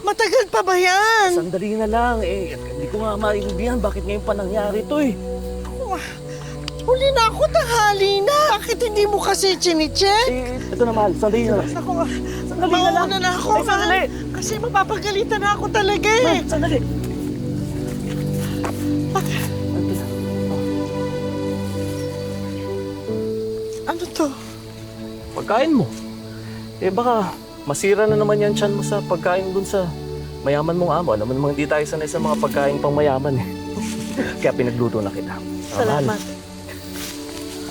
Matagal pa ba yan? Sandali na lang eh. Hindi ko nga maintindihan bakit ngayon pa nangyari to eh. Huli na ako, tanghali na. Bakit hindi mo kasi chinecheck? Ito na, mahal. Sandali na lang. Ako, Sandali na lang. mauna na ako. Ay, sandali. Kasi mapapagalitan na ako talaga eh. Mahal, sandali. Ano to? Pagkain mo. Eh baka masira na naman yan tiyan mo sa pagkain dun sa mayaman mong amo. Alam mo namang hindi tayo sanay sa mga pagkain pang mayaman eh. Kaya pinagluto na kita. Salamat.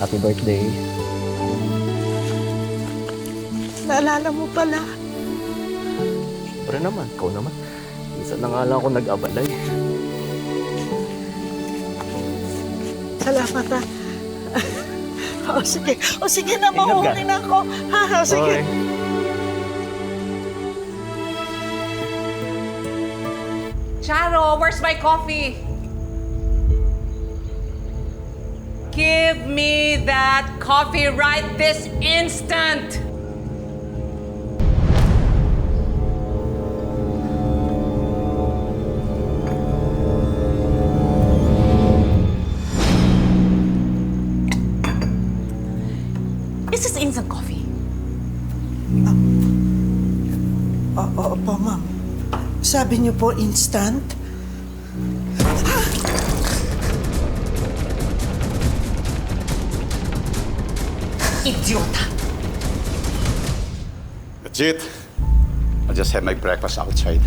Happy birthday. Naalala mo pala. Pero naman, ikaw naman. Minsan na nga lang ako nag-abalay. Salamat ha. Sige. Sige na, Ingat ka. mahuhuli na ako. Sige. Okay. Charo, where's my coffee? Give me that coffee right this instant! Is this instant coffee? Opo, ma'am. Sabi niyo po instant? Idiota! Legit. I just had my breakfast outside.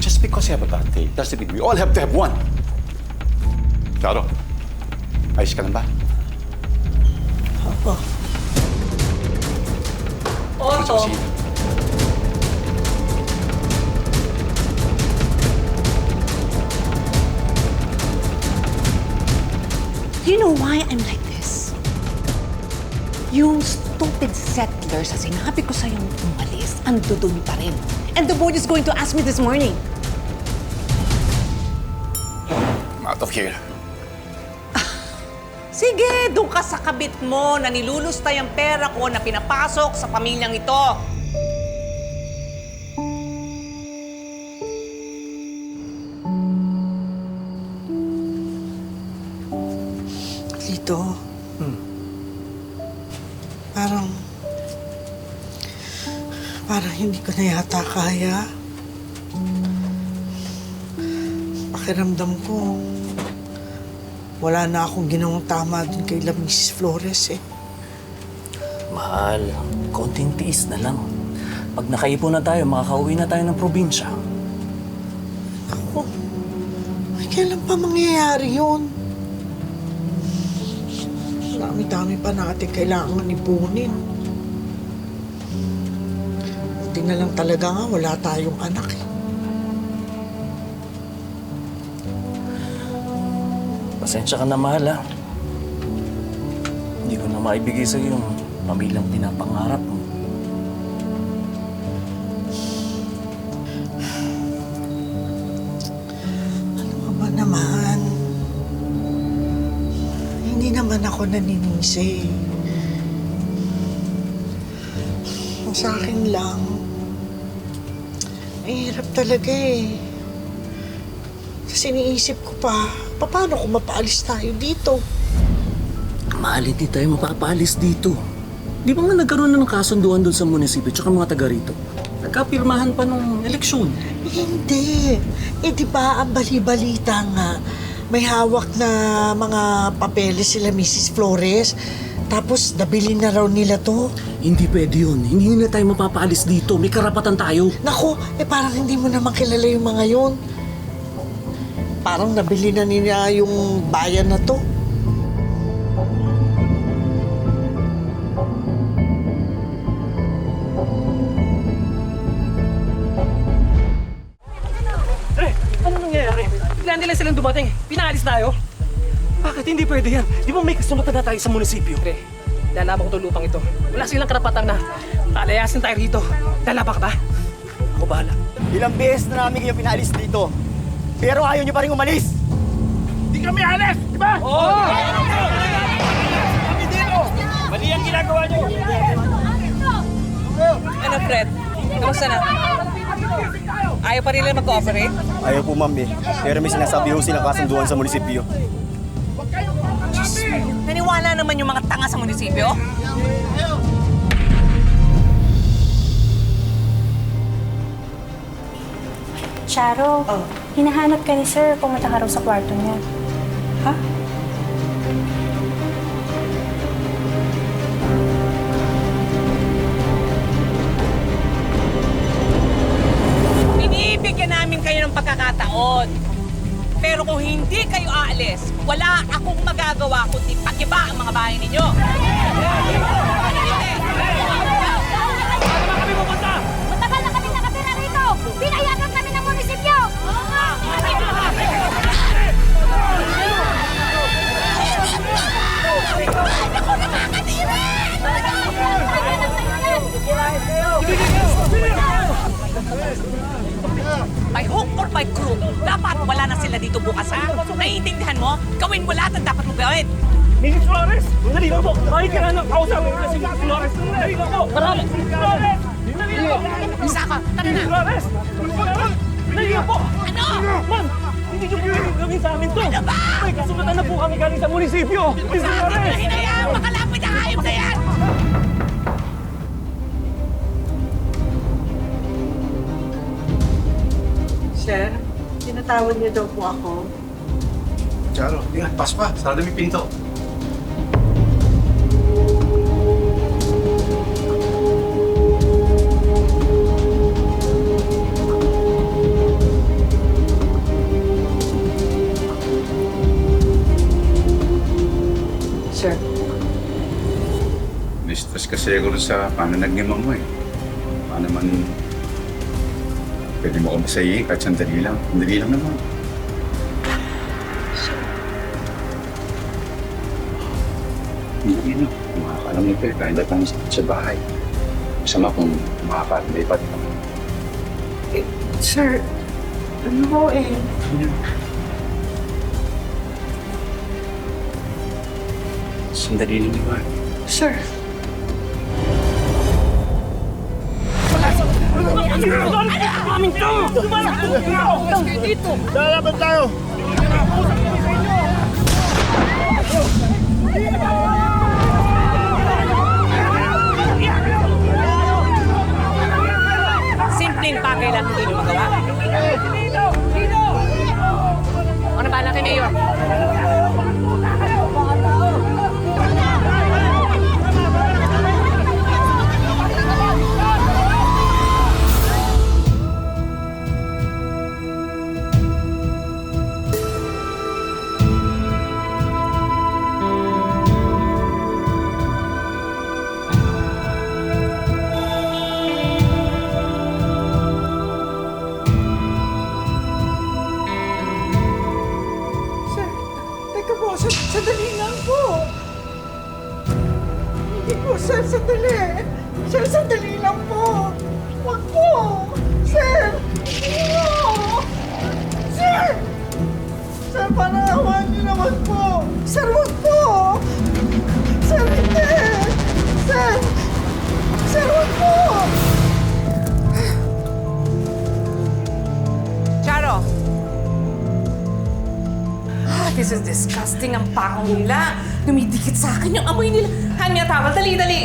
Just because you have a bad day doesn't mean we all have to have one. Charo, ayos ka lang ba? Opo. Otto, Proceed. you know why I'm like this? Yung stupid settlers sa sinabi ko sa'yong umalis, ando dun pa rin. And the board is going to ask me this morning. I'm out of here. Sige, doon ka sa kabit mo na nilulustay ang pera ko na pinapasok sa pamilyang ito. Lito. Parang hindi ko na yata kaya. Pakiramdam ko, wala na akong ginawang tama dun kay Mrs. Flores eh. Mahal, konting tiis na lang. Pag nakaipon na tayo, makakauwi na tayo ng probinsya. Ako, ay kailan pa mangyayari yun? Dami-dami pa natin kailangan ipunin. Buti na lang talaga nga, wala tayong anak eh. Pasensya ka na, mahal, ha? Hindi ko na maibigay sa'yo yung pamilyang pinapangarap mo. Ano ka ba naman? Hindi naman ako naninisi. Ang sa akin lang, mahirap talaga eh. Kasi iniisip ko pa, paano kung mapaalis tayo dito? Mahal, hindi tayo mapapaalis dito. Di ba nga nagkaroon na ng kasunduan doon sa munisipyo tsaka mga taga rito? Nagkapirmahan pa nung eleksyon. Hindi. Di ba ang bali-balita nga, may hawak na mga papeles sila Mrs. Flores, tapos nabili na raw nila to. Hindi pwede yun. Hindi na tayo mapapaalis dito. May karapatan tayo. Naku, parang hindi mo naman kilala yung mga yun. Parang nabili na nila yung bayan na to. Ano nangyayari? Bigla nila silang dumating. Pinaalis tayo. Bakit hindi pwede yan? Di ba may kasunod na tayo sa munisipyo? Pre, lalaban ko itong lupang ito. Wala silang karapatang na palayasin tayo rito. Lalaban ka ba? Ako bahala. Ilang beses na namin kayo pinaalis dito. Pero ayaw niyo pa rin umalis. Hindi kami alis! Di ba? Oo! Kami dito! Mali ang ginagawa niyo! Ano, Fred? Kamusta na? Ayaw pa rin lang mag-cooperate? Ayaw po, ma'am eh. Pero may sinasabi ho silang kasunduan sa munisipyo. Naniwala naman yung mga tanga sa munisipyo? Charo, hinahanap ka ni Sir. Pumunta ka raw sa kwarto niya. Ha? Binibigyan namin kayo ng pagkakataon. Pero kung hindi kayo aalis, wala akong magagawa kundi pakiba ang mga bahay ninyo. Matagal na kami nakatira rito! Pinayagan kami ng munisipyo! Ako nakakadiri! By hook or by crook, dapat wala na sila dito bukas, ha? Naiintindihan mo? Gawin mo lahat ang dapat mo gawin. Mrs. Flores! Dali lang po! Bakit ka na kausapin ko na si Mrs. Flores? Dali lang po! Marami! Mrs. Flores! Dali lang po! Isa ka, tara na! Mrs. Flores! Dali lang po! Ano? Ma'am! Hindi niyo pwedeng gawin sa amin to! Ano ba? May kasulatan na po kami galing sa munisipyo! Mrs. Sa akin Flores! na hinayaan! Makalapit ang hayop na yan! Sir, tinatawag niyo daw po ako. Charo, ingat, pas pa. Sarado may pinto. Sir, Mistress ka siguro sa pananagnimang mo eh. Paano man pwede mo kumasayin kahit sandali lang. Sandali lang naman. Hindi na. Makakalam nito eh. Kahit datang sa bahay. Masama kung makakalipat. sir, ano po eh? Sandali lang naman. Sir, Aming to! Dito! Lalaban tayo! Simpleng bagay lang hindi nyo magawa. Ano ba lang kay Mayor? sir, teka po, sandali lang po. Hindi po, sir, sandali. Sir, sandali lang po. Wag po. Sir, no. Sir! Sir, panahawan niyo naman po. Sir, wag po. Sir, hindi. Sir! Sir, wag po. Charo! This is disgusting. Ang pakaw nila. Dumidikit sa akin yung amoy nila. Hanya, tawal. Dali, dali.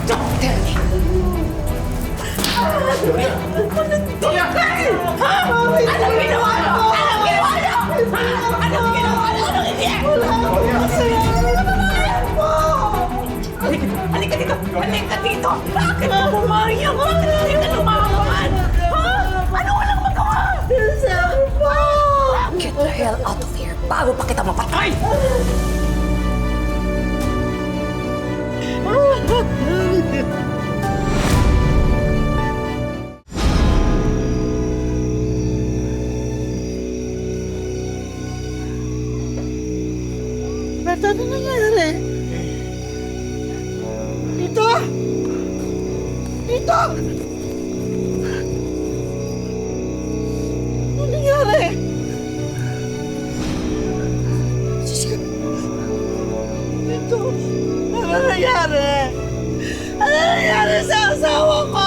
Don't tell me. Anong ginawa mo? Anong ginawa mo? Anong ginawa mo? Anong hindi? Halika dito! Halika dito! Bakit mo bumayang? Bakit hindi ka lumawan? Ha? Ano walang magawa? Sir po. Get the hell out of here bago pa kita mapatay! Berta, ano nangyari? Dito! Dito! Ano nangyari? Diyos ko. nangyari? Ano nangyari sa asawa ko?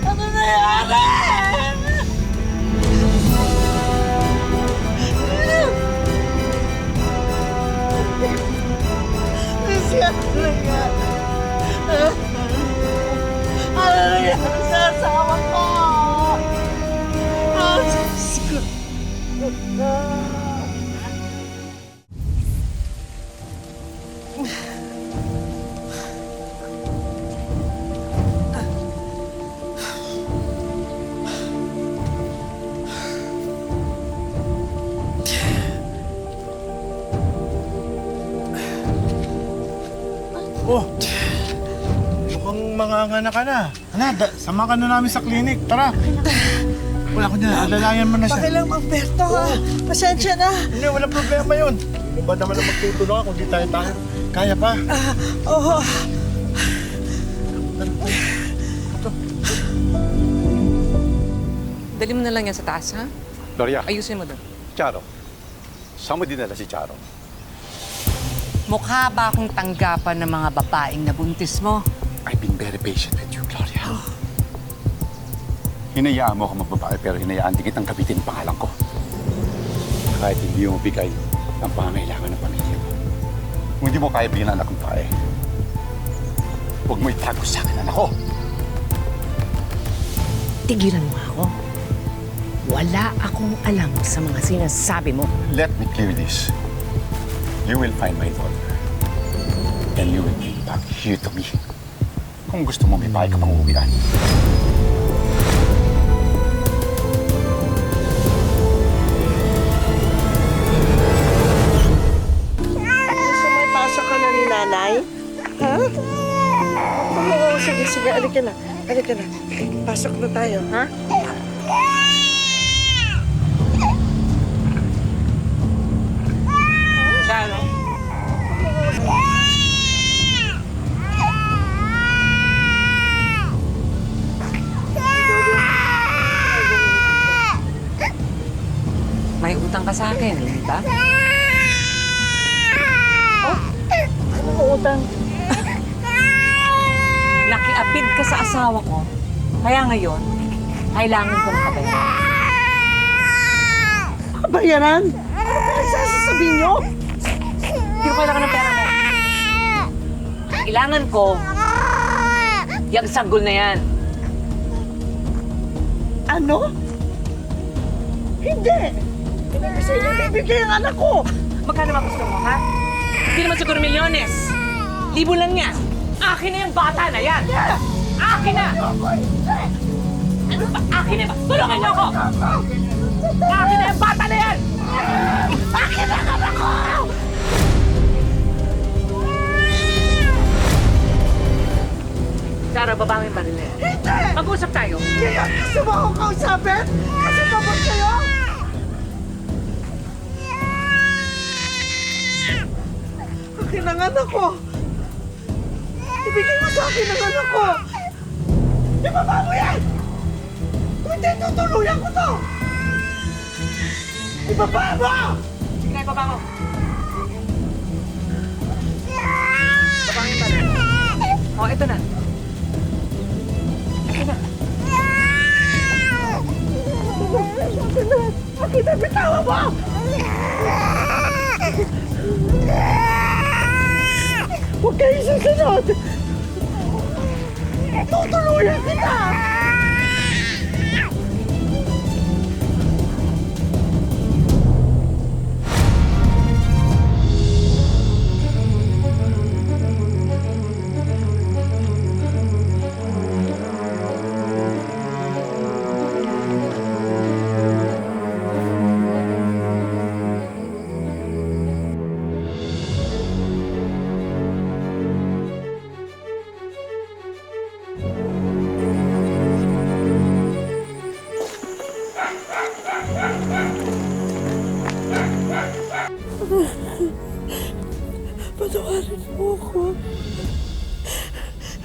Ano nangyari? Lucia, ano nangyari? Ano nangyari sa asawa ko? Diyos ko. Oh, mukhang mangangana ka na. Sama ka na namin sa klinik. Tara. Wala ko na, alalayan mo na siya. Pakilang Alberto, ha? Pasensya na. Hindi, walang problema yun. Iba naman ang magtutulungan kung di tayo. Kaya pa. Oo. Dali mo na lang yan sa taas, ha? Gloria, Ayusin mo doon. Charo. Saan mo dinala si Charo? Mukha ba akong tanggapan ng mga babaeng nabuntis mo? I've been very patient with you, Gloria. Hinayaan mo ako magbabae pero hinayaan din kitang gamitin ang pangalan ko. Kahit hindi mo bigay ang pangangailangan ng pamilya mo. Kung hindi mo kaya bigyan ng anak ng bae, huwag mo itago sa akin, anak ko. Tigilan mo ako. Wala akong alam sa mga sinasabi mo. Let me clear this. You will find my daughter. And you will bring back here to me. Kung gusto mo, may bahay ka pang uuwian. Gusto mo ipasok ka na ni nanay? Ha? Oo, sige, sige. Alika na. Alika na. Pasok na tayo, ha? Charo. May utang ka sa akin, hindi ba? Anong utang? Nakiapid ka sa asawa ko. Kaya ngayon, kailangan ko makabayaran. Kabayaran? Ano pinagsasasabi niyo? Hindi ko kailangan ng pera mo. Kailangan ko yung sanggol na yan. Ano? Hindi! Hindi kasi inyo bibigay ang anak ko! Magkano ba gusto mo, ha? Hindi naman siguro milyones. Libo lang yan. Akin na yung bata na yan. Akin na! Ano ba? Akin na ba? Tulungan niyo ako! Akin na yung bata na yan! Akin ang anak ko! Sara, babangin pa rin yan. Hindi! Mag-usap tayo. Kaya gusto mo akong kausapin? Kasi pabot kayo? Akin ang anak ko! Ibigay mo sa akin ang anak ko! Ibaba mo yan! Hindi tutuluyan ko to! Ibaba mo! Sige, babango. Babangin pa rin. O, ito na. Ito na. Akin na, bitawa mo! Huwag kayo susunod! Tutuluyan kita!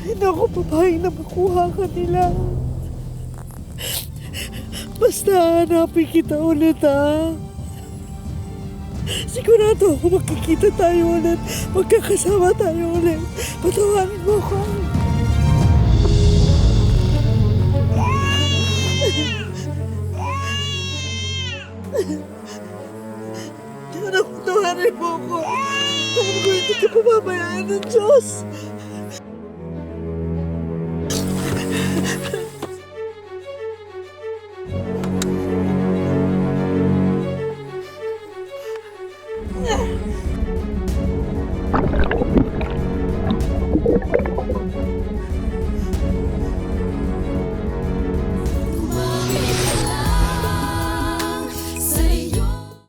Hindi ako papayag na makuha ka nila. Basta hanapin kita ulit, ha? Sigurado ako magkikita tayo ulit. Magkakasama tayo ulit. Patawarin mo ako. Sana patawarin mo ako. Alam ko hindi ka pababayaan ng Diyos.